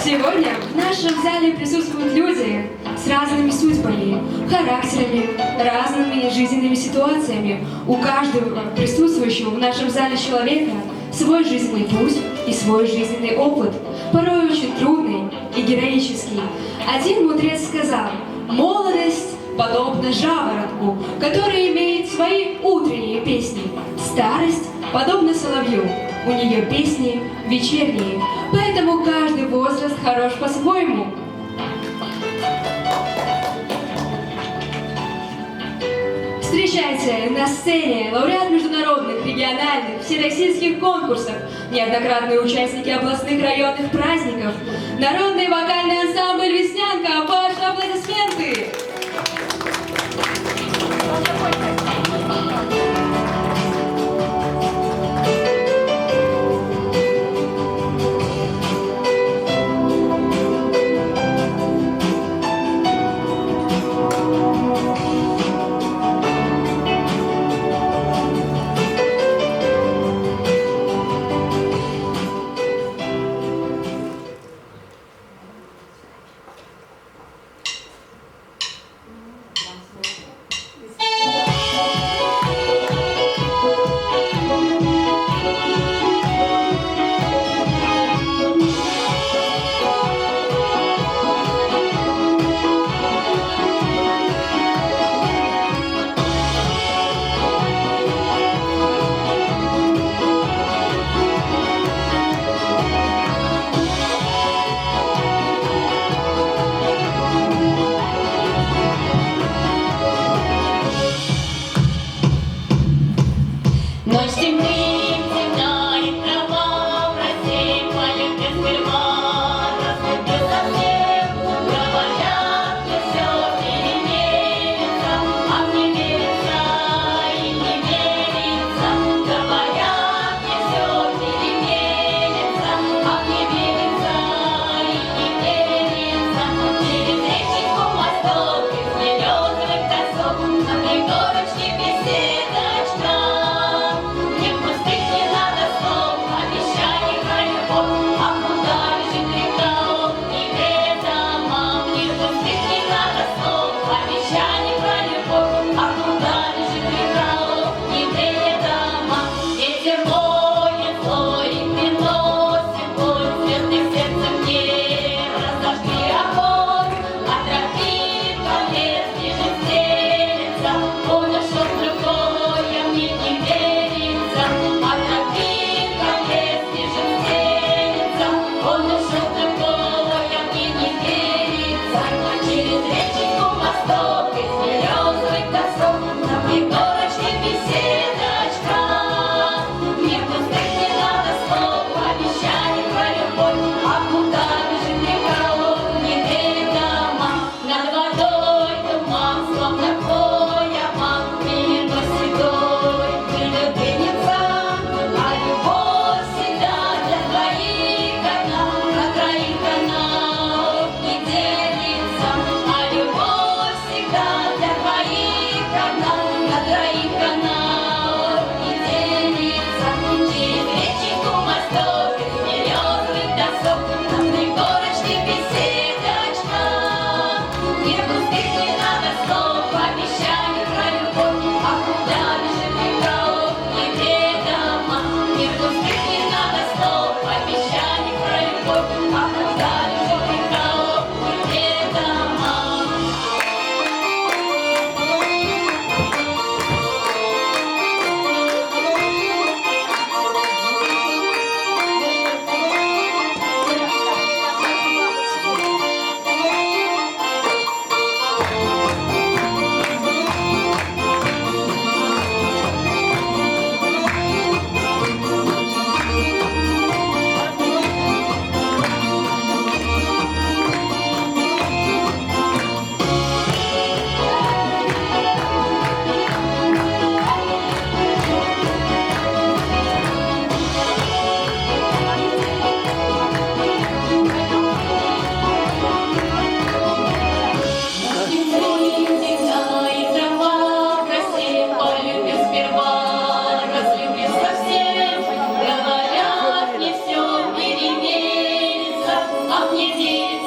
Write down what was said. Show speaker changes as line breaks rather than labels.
Сегодня в нашем зале присутствуют люди с разными судьбами, характерами, разными жизненными ситуациями. У каждого присутствующего в нашем зале человека свой жизненный путь и свой жизненный опыт, порой очень трудный и героический. Один мудрец сказал: молодость подобна жаворонку, который имеет свои утренние песни. Старость подобна соловью, у нее песни вечерние, поэтому каждый возраст хорош по-своему. Встречайте на сцене лауреат международных, региональных, всероссийских конкурсов, неоднократные участники областных районных праздников, народный вокальный ансамбль «Веснянка». Ваши аплодисменты!
пахнет яйцо.